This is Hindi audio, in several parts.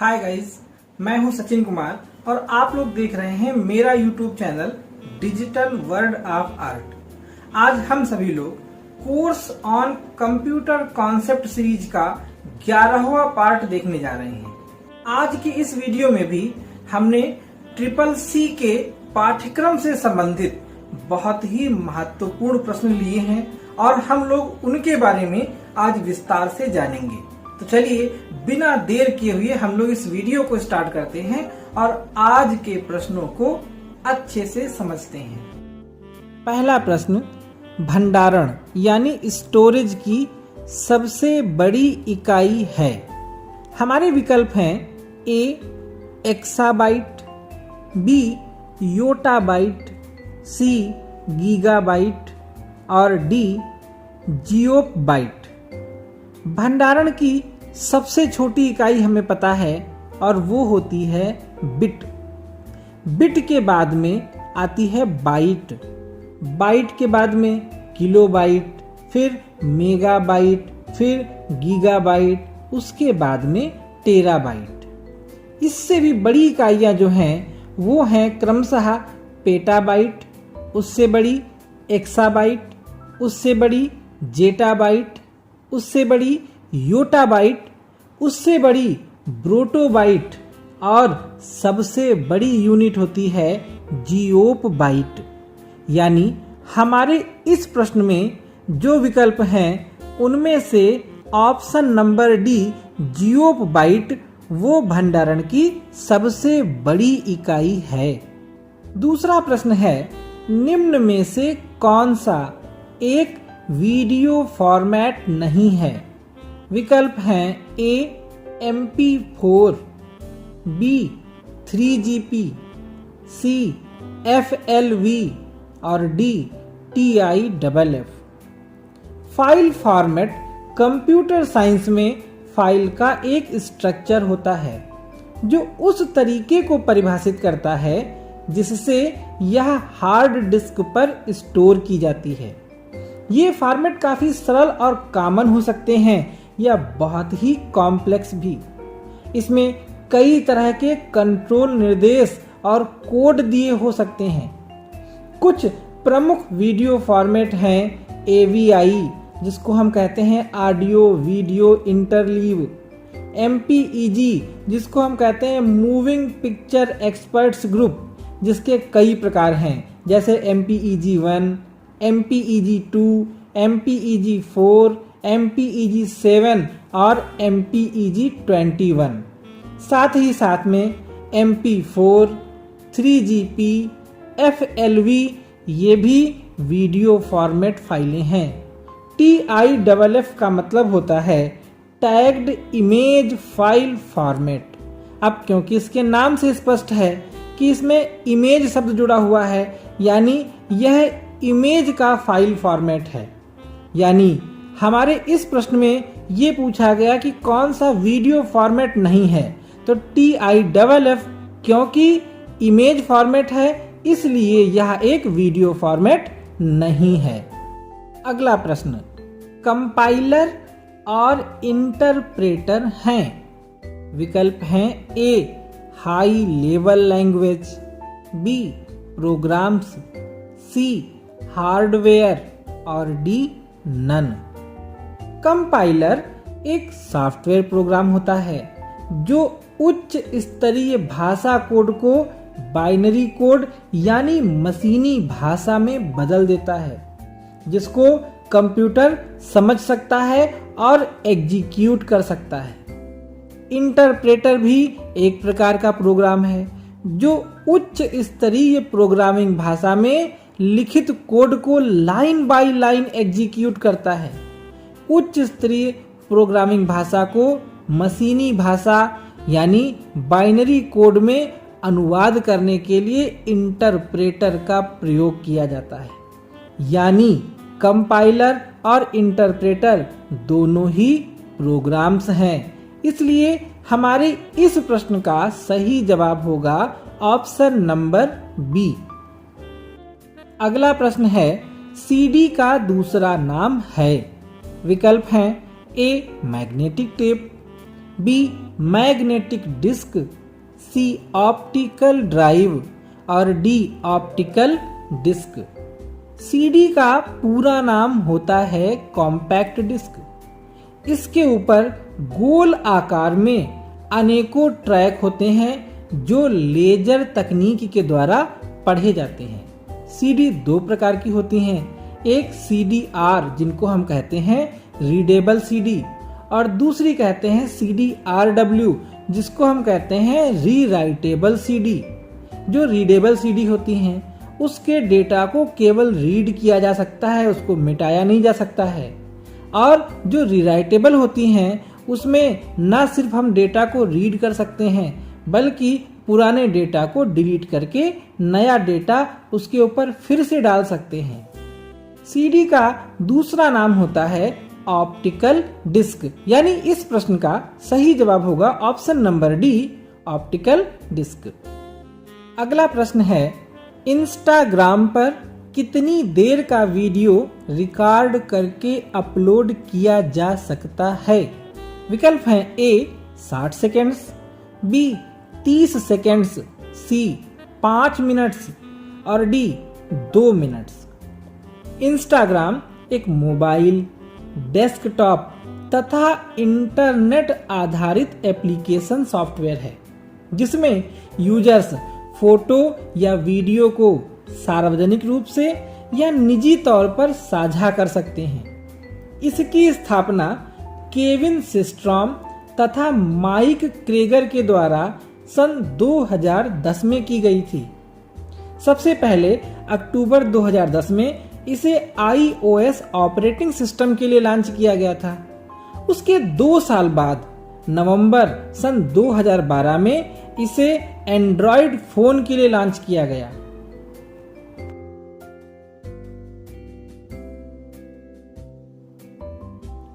हाय गाइस, मैं हूं सचिन कुमार और आप लोग देख रहे हैं मेरा YouTube channel digital world of art. आज हम सभी लोग course on computer concept series का 11वां पार्ट देखने जा रहे हैं। आज की इस वीडियो में भी हमने CCC के पाठ्यक्रम से संबंधित बहुत ही महत्वपूर्ण प्रश्न लिए हैं और हम लोग उनके बारे में आज विस्तार से जानेंगे। तो चलिए बिना देर किए हुए हम लोग इस वीडियो को स्टार्ट करते हैं और आज के प्रश्नों को अच्छे से समझते हैं। पहला प्रश्न, भंडारण यानी स्टोरेज की सबसे बड़ी इकाई है। हमारे विकल्प हैं ए एक्साबाइट, बी योटाबाइट, सी गीगाबाइट और डी जियोबाइट। भंडारण की सबसे छोटी इकाई हमें पता है और वो होती है बिट। बिट के बाद में आती है बाइट, बाइट के बाद में किलोबाइट, फिर मेगाबाइट, फिर गीगाबाइट, उसके बाद में टेराबाइट। इससे भी बड़ी इकाइयां जो हैं वो हैं क्रमशः पेटाबाइट, उससे बड़ी एक्साबाइट, उससे बड़ी जेटाबाइट, उससे बड़ी योटाबाइट, उससे बड़ी ब्रोटोबाइट और सबसे बड़ी यूनिट होती है जियोबाइट। यानी हमारे इस प्रश्न में जो विकल्प हैं उनमें से ऑप्शन नंबर डी जियोबाइट वो भंडारण की सबसे बड़ी इकाई है। दूसरा प्रश्न है, निम्न में से कौन सा एक वीडियो फॉर्मेट नहीं है। विकल्प हैं ए MP4, बी 3GP, सी FLV और D TIFF। File format computer science में फाइल का एक स्ट्रक्चर होता है जो उस तरीके को परिभाषित करता है जिससे यह हार्ड डिस्क पर स्टोर की जाती है। ये फॉर्मेट काफी सरल और कॉमन हो सकते हैं या बहुत ही कॉम्प्लेक्स भी। इसमें कई तरह के कंट्रोल निर्देश और कोड दिए हो सकते हैं। कुछ प्रमुख वीडियो फॉर्मेट हैं AVI जिसको हम कहते हैं ऑडियो वीडियो इंटरलीव, MPEG जिसको हम कहते हैं मूविंग पिक्चर एक्सपर्ट्स ग्रुप जिसके कई प्रकार हैं जैसे MPEG-1, MPEG-2, MPEG-4, MPEG-7 और MPEG-21। साथ ही साथ में MP4, 3GP, FLV ये भी वीडियो फॉर्मेट फाइलें हैं। TIFF का मतलब होता है टैग्ड इमेज फाइल फॉर्मेट। अब क्योंकि इसके नाम से स्पष्ट है कि इसमें इमेज शब्द जुड़ा हुआ है यानी यह इमेज का फाइल फॉर्मेट है। यानी हमारे इस प्रश्न में ये पूछा गया कि कौन सा वीडियो फॉर्मेट नहीं है, तो TIFF क्योंकि इमेज फॉर्मेट है इसलिए यह एक वीडियो फॉर्मेट नहीं है। अगला प्रश्न, कंपाइलर और इंटरप्रेटर हैं। विकल्प हैं A high level language, B programs, C hardware और डी नन। कंपाइलर एक सॉफ्टवेयर प्रोग्राम होता है जो उच्च स्तरीय भाषा कोड को बाइनरी कोड यानी मशीनी भाषा में बदल देता है जिसको कंप्यूटर समझ सकता है और एग्जीक्यूट कर सकता है। इंटरप्रेटर भी एक प्रकार का प्रोग्राम है जो उच्च स्तरीय प्रोग्रामिंग भाषा में लिखित कोड को लाइन बाय लाइन एग्जीक्यूट करता है। उच्च स्तरीय प्रोग्रामिंग भाषा को मशीनी भाषा यानी बाइनरी कोड में अनुवाद करने के लिए इंटरप्रेटर का प्रयोग किया जाता है। यानी कंपाइलर और इंटरप्रेटर दोनों ही प्रोग्राम्स हैं। इसलिए हमारे इस प्रश्न का सही जवाब होगा ऑप्शन नंबर बी। अगला प्रश्न है, CD का दूसरा नाम है। विकल्प हैं A magnetic tape, B magnetic disk, C optical drive और डी ऑप्टिकल डिस्क। सीडी का पूरा नाम होता है कॉम्पैक्ट डिस्क। इसके ऊपर गोल आकार में अनेकों ट्रैक होते हैं जो लेजर तकनीक के द्वारा पढ़े जाते हैं। सीडी दो प्रकार की होती हैं, एक सीडी-आर जिनको हम कहते हैं रीडेबल सीडी और दूसरी कहते हैं सीडी-आरडब्ल्यू जिसको हम कहते हैं रीराइटेबल सीडी। जो रीडेबल सीडी होती हैं उसके डेटा को केवल रीड किया जा सकता है, उसको मिटाया नहीं जा सकता है। और जो रीराइटेबल होती हैं उसमें न सिर्फ हम डेटा को रीड कर सकते हैं बल्कि पुराने डेटा को डिलीट करके नया डेटा उसके ऊपर फिर से डाल सकते हैं। सीडी का दूसरा नाम होता है ऑप्टिकल डिस्क, यानी इस प्रश्न का सही जवाब होगा option number D, optical disk. अगला प्रश्न है, इंस्टाग्राम पर कितनी देर का वीडियो रिकॉर्ड करके अपलोड किया जा सकता है? विकल्प हैं ए 60 सेकेंड्स, बी 30 सेकेंड्स, सी 5 मिनट्स और डी 2 मिनट्स। इंस्टाग्राम एक मोबाइल, डेस्कटॉप तथा इंटरनेट आधारित एप्लीकेशन सॉफ्टवेयर है जिसमें यूजर्स फोटो या वीडियो को सार्वजनिक रूप से या निजी तौर पर साझा कर सकते हैं। इसकी स्थापना केविन सिस्ट्रॉम तथा माइक क्रेगर के द्वारा सन 2010 में की गई थी। सबसे पहले अक्टूबर 2010 में इसे iOS ऑपरेटिंग सिस्टम के लिए लॉन्च किया गया था। उसके 2 साल बाद नवंबर सन 2012 में इसे एंड्रॉयड फोन के लिए लॉन्च किया गया।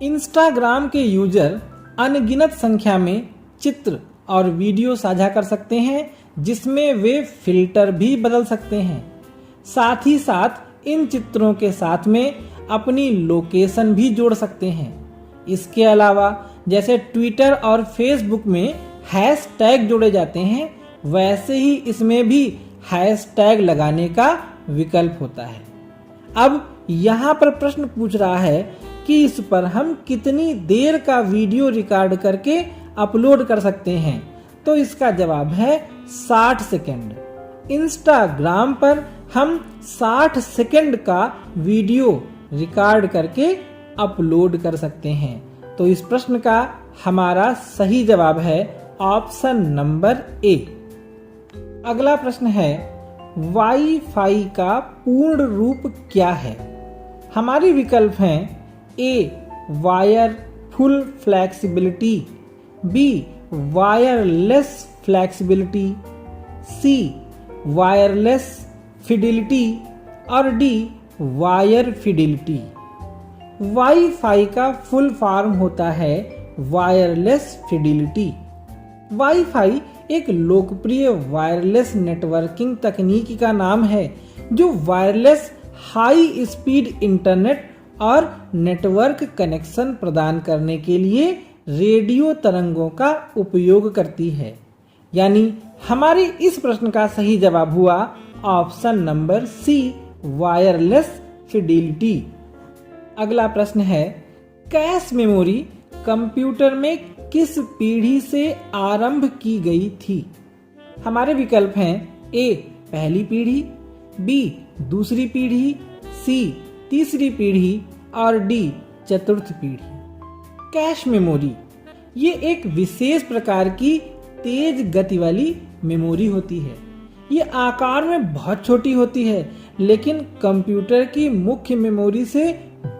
इंस्टाग्राम के यूजर अनगिनत संख्या में चित्र और वीडियो साझा कर सकते हैं जिसमें वे फिल्टर भी बदल सकते हैं। साथ ही साथ इन चित्रों के साथ में अपनी लोकेशन भी जोड़ सकते हैं। इसके अलावा जैसे ट्विटर और फेसबुक में हैशटैग जोड़े जाते हैं वैसे ही इसमें भी हैशटैग लगाने का विकल्प होता है। अब यहाँ पर प्रश्न पूछ रहा है कि इस पर हम कितनी देर का वीडियो रिकॉर्ड करके अपलोड कर सकते हैं, तो इसका जवाब है 60 सेकेंड। इंस्टाग्राम पर हम 60 सेकेंड का वीडियो रिकॉर्ड करके अपलोड कर सकते हैं। तो इस प्रश्न का हमारा सही जवाब है ऑप्शन नंबर ए। अगला प्रश्न है, वाईफाई का पूर्ण रूप क्या है? हमारे विकल्प हैं A wire full flexibility, B wireless flexibility, C wireless fidelity और डी वायर फिडिलिटी। वाईफाई का फुल फॉर्म होता है वायरलेस फिडिलिटी। वाईफाई एक लोकप्रिय वायरलेस नेटवर्किंग तकनीक का नाम है जो वायरलेस हाई स्पीड इंटरनेट और नेटवर्क कनेक्शन प्रदान करने के लिए रेडियो तरंगों का उपयोग करती है। यानी हमारे इस प्रश्न का सही जवाब हुआ option number C, wireless fidelity. अगला प्रश्न है, कैश मेमोरी कंप्यूटर में किस पीढ़ी से आरंभ की गई थी? हमारे विकल्प हैं ए पहली पीढ़ी, बी दूसरी पीढ़ी, सी तीसरी पीढ़ी और डी चतुर्थ पीढ़ी। कैश मेमोरी ये एक विशेष प्रकार की तेज गति वाली मेमोरी होती है। ये आकार में बहुत छोटी होती है लेकिन कंप्यूटर की मुख्य मेमोरी से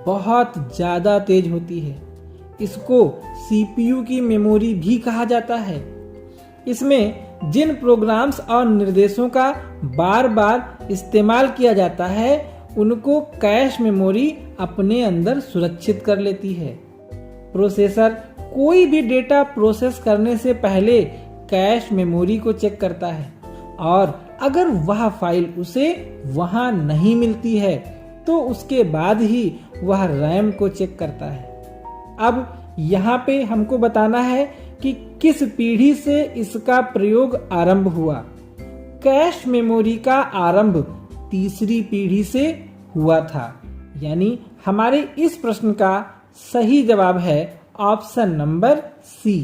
बहुत ज्यादा तेज होती है। इसको सीपीयू की मेमोरी भी कहा जाता है। इसमें जिन प्रोग्राम्स और निर्देशों का बार बार इस्तेमाल किया जाता है उनको कैश मेमोरी अपने अंदर सुरक्षित कर लेती है। प्रोसेसर कोई भी डेटा प्रोसेस करने से पहले कैश मेमोरी को चेक करता है और अगर वह फाइल उसे वहां नहीं मिलती है तो उसके बाद ही वह रैम को चेक करता है। अब यहाँ पे हमको बताना है कि किस पीढ़ी से इसका प्रयोग आरंभ हुआ। कैश मेमोरी का आरंभ तीसरी पीढ़ी से हुआ था। यानी हमारे इस प्रश्न का सही जवाब है ऑप्शन नंबर सी।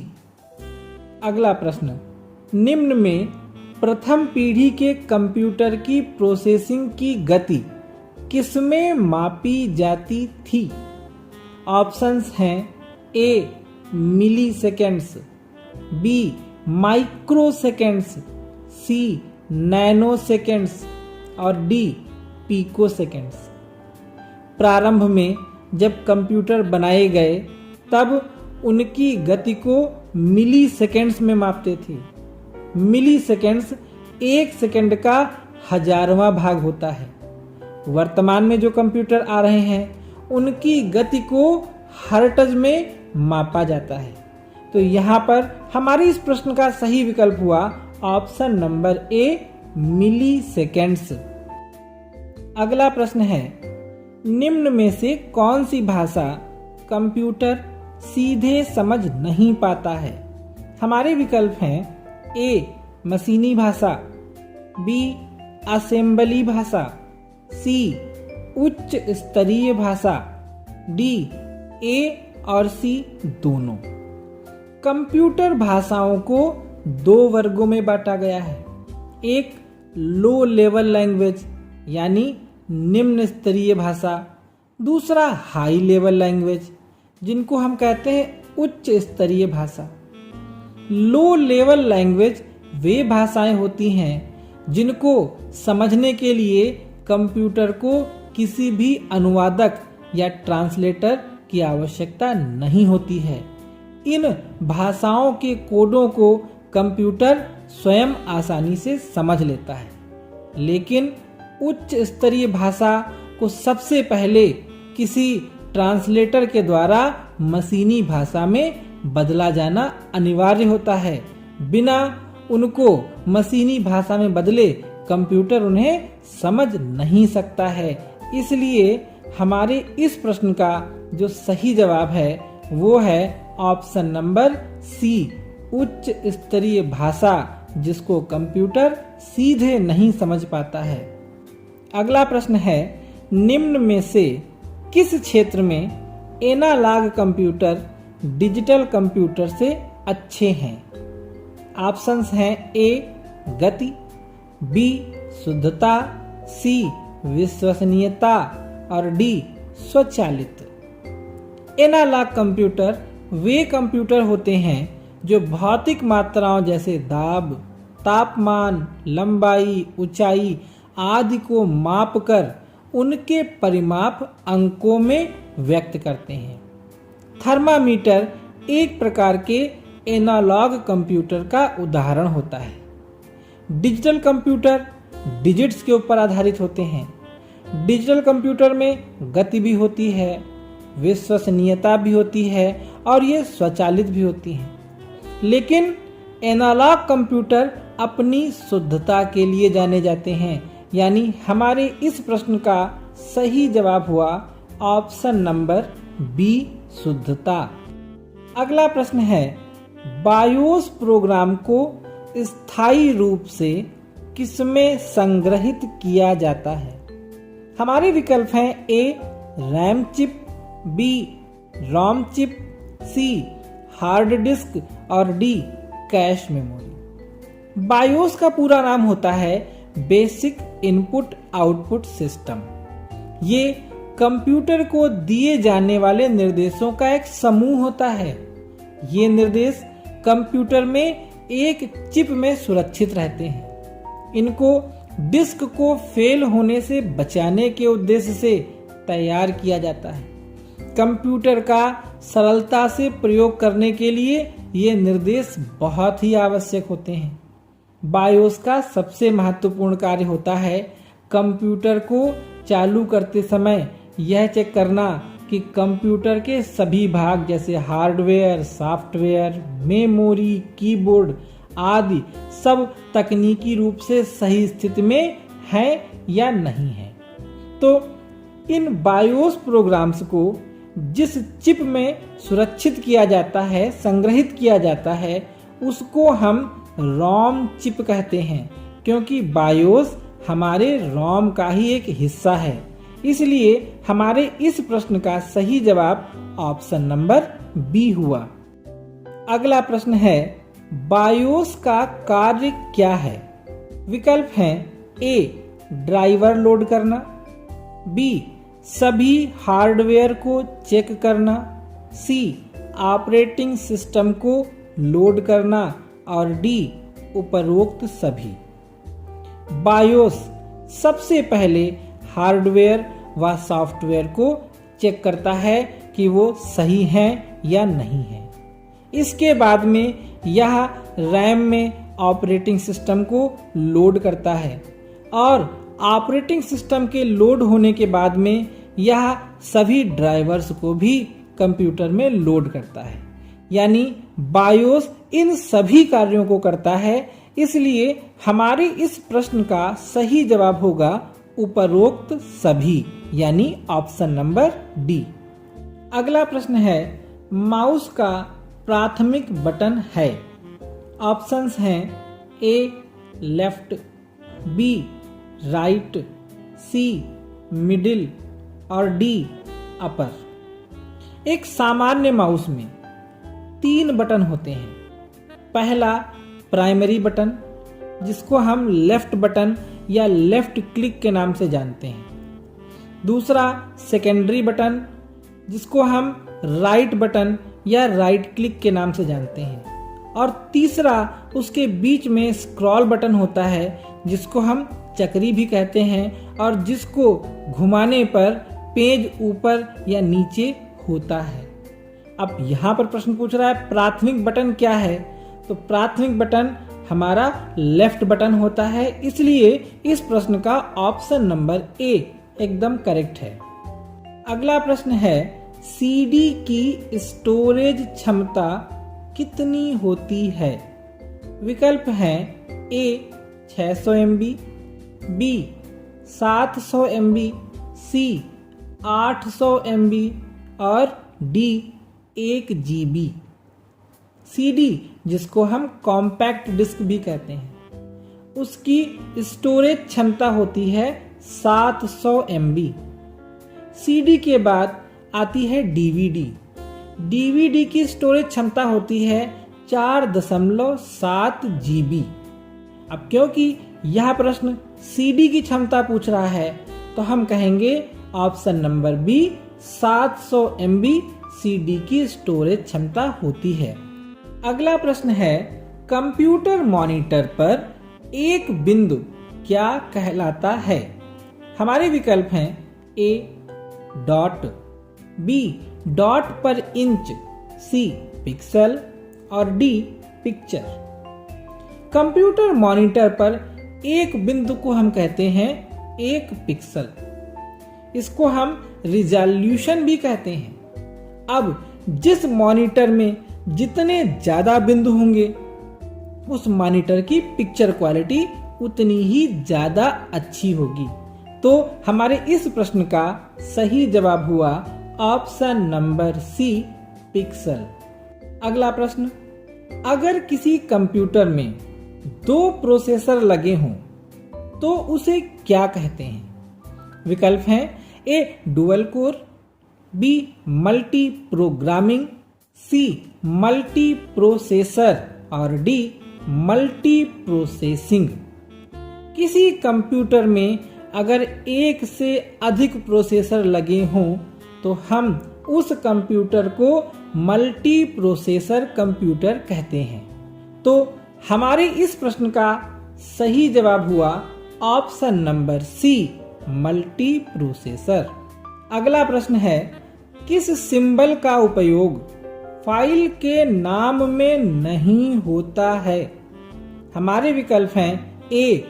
अगला प्रश्न, निम्न में प्रथम पीढ़ी के कंप्यूटर की प्रोसेसिंग की गति किसमें मापी जाती थी? ऑप्शंस हैं ए मिली सेकेंड्स, बी माइक्रो सेकेंड्स, सी नैनो सेकेंड्स और डी पीको सेकेंड्स। प्रारंभ में जब कंप्यूटर बनाए गए तब उनकी गति को मिली सेकेंड्स में मापते थे। मिली सेकेंड्स 1 सेकेंड का 1000वां भाग होता है। वर्तमान में जो कंप्यूटर आ रहे हैं उनकी गति को हर्ट्ज में मापा जाता है। तो यहाँ पर हमारे इस प्रश्न का सही विकल्प हुआ option number A milliseconds. अगला प्रश्न है, निम्न में से कौन सी भाषा कंप्यूटर सीधे समझ नहीं पाता है? हमारे विकल्प हैं ए मशीनी भाषा, बी असेंबली भाषा, सी उच्च स्तरीय भाषा, डी ए और सी दोनों। कंप्यूटर भाषाओं को 2 वर्गों में बांटा गया है। एक लो लेवल लैंग्वेज यानी निम्न स्तरीय भाषा, दूसरा हाई लेवल लैंग्वेज जिनको हम कहते हैं उच्च स्तरीय भाषा। लो लेवल लैंग्वेज वे भाषाएं होती हैं जिनको समझने के लिए कंप्यूटर को किसी भी अनुवादक या ट्रांसलेटर की आवश्यकता नहीं होती है। इन भाषाओं के कोडों को कंप्यूटर स्वयं आसानी से समझ लेता है, लेकिन उच्च स्तरीय भाषा को सबसे पहले किसी ट्रांसलेटर के द्वारा मशीनी भाषा में बदला जाना अनिवार्य होता है। बिना उनको मशीनी भाषा में बदले कंप्यूटर उन्हें समझ नहीं सकता है। इसलिए हमारे इस प्रश्न का जो सही जवाब है वो है ऑप्शन नंबर सी उच्च स्तरीय भाषा, जिसको कंप्यूटर सीधे नहीं समझ पाता है। अगला प्रश्न है, निम्न में से किस क्षेत्र में एनालॉग कंप्यूटर डिजिटल कंप्यूटर से अच्छे हैं? ऑप्शंस हैं ए गति, बी शुद्धता, सी विश्वसनीयता और डी स्वचालित। एनालॉग कंप्यूटर वे कंप्यूटर होते हैं जो भौतिक मात्राओं जैसे दाब, तापमान, लंबाई, ऊंचाई आदि को मापकर उनके परिमाप अंकों में व्यक्त करते हैं। थर्मामीटर एक प्रकार के एनालॉग कंप्यूटर का उदाहरण होता है। डिजिटल कंप्यूटर डिजिट्स के ऊपर आधारित होते हैं। डिजिटल कंप्यूटर में गति भी होती है, विश्वसनीयता भी होती है और ये स्वचालित भी होती हैं। लेकिन एनालॉग कंप्यूटर अपनी शुद्धता के लिए जाने जाते हैं। यानी हमारे इस प्रश्न का सही जवाब हुआ ऑप्शन नंबर बी शुद्धता। अगला प्रश्न है, बायोस प्रोग्राम को स्थायी रूप से किसमें संग्रहित किया जाता है? हमारे विकल्प हैं A RAM chip, B ROM chip, C hard disk और डी कैश मेमोरी। बायोस का पूरा नाम होता है बेसिक इनपुट आउटपुट सिस्टम। ये कंप्यूटर को दिए जाने वाले निर्देशों का एक समूह होता है। ये निर्देश कंप्यूटर में एक चिप में सुरक्षित रहते हैं। इनको डिस्क को फेल होने से बचाने के उद्देश्य से तैयार किया जाता है। कंप्यूटर का सरलता से प्रयोग करने के लिए ये निर्देश बहुत ही आवश्यक होते हैं। बायोस का सबसे महत्वपूर्ण कार्य होता है कंप्यूटर को चालू करते समय यह चेक करना कि कंप्यूटर के सभी भाग जैसे हार्डवेयर, सॉफ्टवेयर, मेमोरी, कीबोर्ड आदि सब तकनीकी रूप से सही स्थिति में हैं या नहीं हैं। तो इन बायोस प्रोग्राम्स को जिस चिप में सुरक्षित किया जाता है, संग्रहित किया जाता है, उसको हम रोम चिप कहते हैं, क्योंकि बायोस हमारे रोम का ही एक हिस्सा है। इसलिए हमारे इस प्रश्न का सही जवाब ऑप्शन नंबर बी हुआ। अगला प्रश्न है, बायोस का कार्य क्या है? विकल्प हैं ए ड्राइवर लोड करना, बी सभी हार्डवेयर को चेक करना, सी ऑपरेटिंग सिस्टम को लोड करना और डी उपरोक्त सभी। बायोस सबसे पहले हार्डवेयर व सॉफ्टवेयर को चेक करता है कि वो सही हैं या नहीं है। इसके बाद में यह रैम में ऑपरेटिंग सिस्टम को लोड करता है और ऑपरेटिंग सिस्टम के लोड होने के बाद में यह सभी ड्राइवर्स को भी कंप्यूटर में लोड करता है। यानी बायोस इन सभी कार्यों को करता है। इसलिए हमारे इस प्रश्न का सही जवाब होगा उपरोक्त सभी, यानी ऑप्शन नंबर डी। अगला प्रश्न है, माउस का प्राथमिक बटन है। ऑप्शंस हैं ए लेफ्ट, बी राइट, सी मिडिल और डी अपर। एक सामान्य माउस में 3 बटन होते हैं। पहला प्राइमरी बटन, जिसको हम लेफ्ट बटन या लेफ्ट क्लिक के नाम से जानते हैं। दूसरा सेकेंडरी बटन, जिसको हम राइट बटन या राइट क्लिक के नाम से जानते हैं। और तीसरा उसके बीच में स्क्रॉल बटन होता है, जिसको हम चक्री भी कहते हैं और जिसको घुमाने पर पेज ऊपर या नीचे होता है। अब यहाँ पर प्रश्न पूछ रहा है प्राथमिक बटन क्या है, तो प्राथमिक बटन हमारा लेफ्ट बटन होता है। इसलिए इस प्रश्न का ऑप्शन नंबर ए एकदम करेक्ट है। अगला प्रश्न है, सीडी की स्टोरेज क्षमता कितनी होती है? विकल्प हैं ए 600 MB, बी 700 MB, सी 800 MB और डी 1 GB। सीडी, जिसको हम कॉम्पैक्ट डिस्क भी कहते हैं, उसकी स्टोरेज क्षमता होती है 700 MB। सीडी के बाद आती है डीवीडी। डीवीडी की स्टोरेज क्षमता होती है 4.7 GB। अब क्योंकि यह प्रश्न सीडी की क्षमता पूछ रहा है, तो हम कहेंगे option number B 700 MB CD की स्टोरेज क्षमता होती है। अगला प्रश्न है, कंप्यूटर मॉनिटर पर एक बिंदु क्या कहलाता है? हमारे विकल्प हैं ए डॉट, बी डॉट पर इंच, सी पिक्सल और डी पिक्चर। कंप्यूटर मॉनिटर पर एक बिंदु को हम कहते हैं एक पिक्सल। इसको हम रिजोल्यूशन भी कहते हैं। अब जिस मॉनिटर में जितने ज्यादा बिंदु होंगे, उस मॉनिटर की पिक्चर क्वालिटी उतनी ही ज्यादा अच्छी होगी। तो हमारे इस प्रश्न का सही जवाब हुआ ऑप्शन नंबर सी पिक्सल। अगला प्रश्न, अगर किसी कंप्यूटर में 2 प्रोसेसर लगे हों तो उसे क्या कहते हैं? विकल्प हैं A dual core, B multi programming, C multi processor और डी मल्टी प्रोसेसिंग। किसी कंप्यूटर में अगर एक से अधिक प्रोसेसर लगे हों तो हम उस कंप्यूटर को मल्टी प्रोसेसर कंप्यूटर कहते हैं। तो हमारे इस प्रश्न का सही जवाब हुआ option number C multi processor. अगला प्रश्न है, किस सिंबल का उपयोग फाइल के नाम में नहीं होता है? हमारे विकल्प हैं ए@,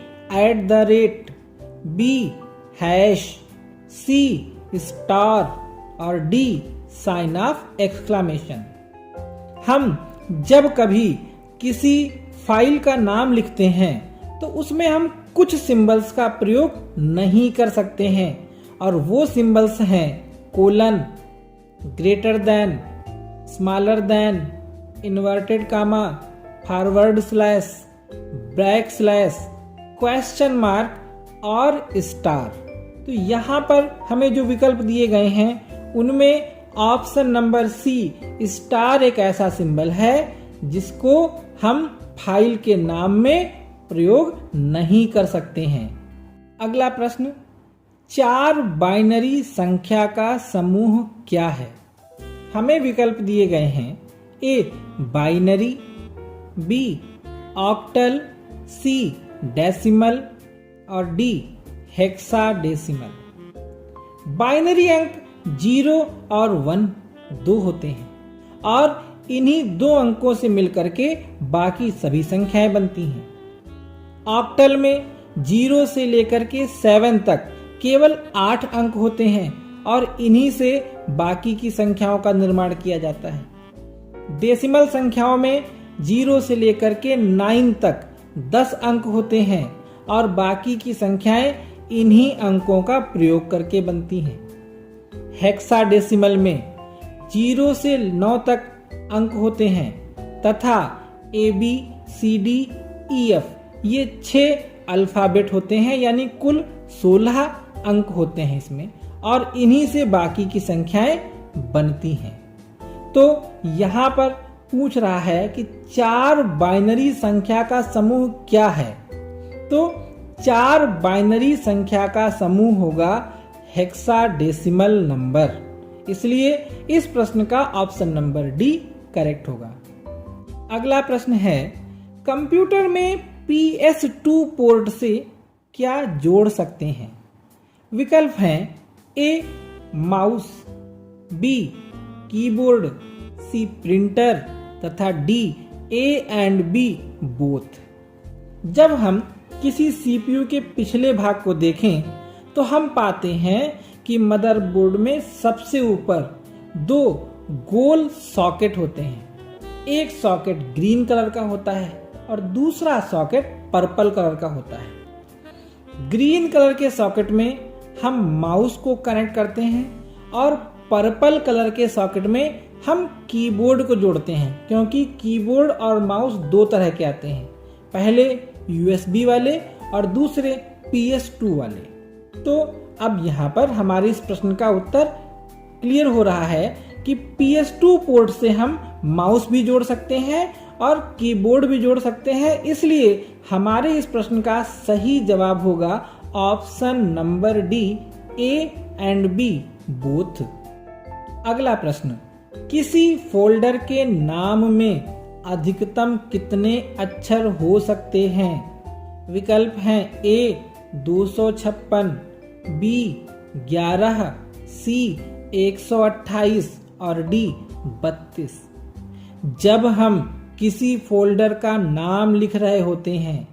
बी हैश, सी स्टार और डी साइन ऑफ एक्सक्लेमेशन। हम जब कभी किसी फाइल का नाम लिखते हैं तो उसमें हम कुछ सिंबल्स का प्रयोग नहीं कर सकते हैं, और वो सिंबल्स हैं colon, greater than, smaller than, inverted comma, forward slash, backslash, question mark और स्टार। तो यहाँ पर हमें जो विकल्प दिए गए हैं उनमें ऑप्शन नंबर सी स्टार एक ऐसा सिंबल है जिसको हम फाइल के नाम में प्रयोग नहीं कर सकते हैं। अगला प्रश्न, 4 बाइनरी संख्या का समूह क्या है? हमें विकल्प दिए गए हैं A binary, B octal, C decimal और डी हेक्साडेसिमल। बाइनरी अंक 0 और 1 दो होते हैं और इन्हीं दो अंकों से मिलकर के बाकी सभी संख्याएं बनती हैं। ऑक्टल में 0 से लेकर के 7 तक केवल 8 अंक होते हैं और इन्हीं से बाकी की संख्याओं का निर्माण किया जाता है। डेसिमल संख्याओं में 0 से लेकर के 9 तक 10 अंक होते हैं और बाकी की संख्याएं इन्हीं अंकों का प्रयोग करके बनती हैं। हेक्साडेसिमल में 0 से 9 तक अंक होते हैं तथा ABCDEF ये 6 अल्फाबेट होते हैं, यानी कुल 16 अंक होते हैं इसमें और इन्हीं से बाकी की संख्याएं बनती हैं। तो यहाँ पर पूछ रहा है कि 4 बाइनरी संख्या का समूह क्या है? तो 4 बाइनरी संख्या का समूह होगा हेक्साडेसिमल नंबर, इसलिए इस प्रश्न का ऑप्शन नंबर डी करेक्ट होगा। अगला प्रश्न है, कंप्यूटर में PS2 पोर्ट से क्या जोड़ सकते हैं? विकल्प हैं A mouse, B keyboard, C printer तथा D A and B both. जब हम किसी CPU के पिछले भाग को देखें तो हम पाते हैं कि मदरबोर्ड में सबसे ऊपर 2 गोल सॉकेट होते हैं। एक सॉकेट ग्रीन कलर का होता है और दूसरा सॉकेट पर्पल कलर का होता है। ग्रीन कलर के सॉकेट में हम माउस को कनेक्ट करते हैं और पर्पल कलर के सॉकेट में हम कीबोर्ड को जोड़ते हैं, क्योंकि कीबोर्ड और माउस 2 तरह के आते हैं, पहले USB वाले और दूसरे PS2 वाले। तो अब यहाँ पर हमारे इस प्रश्न का उत्तर क्लियर हो रहा है कि PS2 पोर्ट से हम माउस भी जोड़ सकते हैं और कीबोर्ड भी जोड़ सकते हैं, इसलिए हमारे इस प्रश्न का सही जवाब होगा option number D A and B both. अगला प्रश्न, किसी फोल्डर के नाम में अधिकतम कितने अक्षर हो सकते हैं? विकल्प हैं ए 256, बी 11, सी 128 और डी 32। जब हम किसी फोल्डर का नाम लिख रहे होते हैं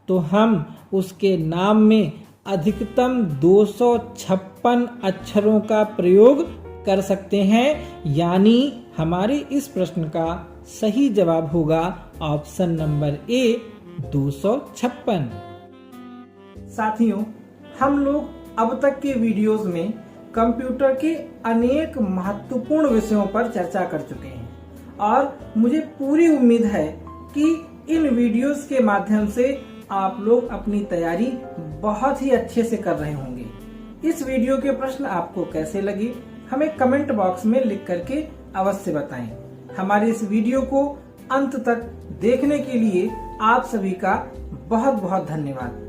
तो हम उसके नाम में अधिकतम 256 अक्षरों का प्रयोग कर सकते हैं, यानी हमारे इस प्रश्न का सही जवाब होगा ऑप्शन नंबर ए 256। साथियों, हम लोग अब तक के वीडियोस में कंप्यूटर के अनेक महत्वपूर्ण विषयों पर चर्चा कर चुके हैं और मुझे पूरी उम्मीद है कि इन वीडियोस के माध्यम से आप लोग अपनी तैयारी बहुत ही अच्छे से कर रहे होंगे। इस वीडियो के प्रश्न आपको कैसे लगे हमें कमेंट बॉक्स में लिख करके अवश्य बताएं। हमारे इस वीडियो को अंत तक देखने के लिए आप सभी का बहुत बहुत धन्यवाद।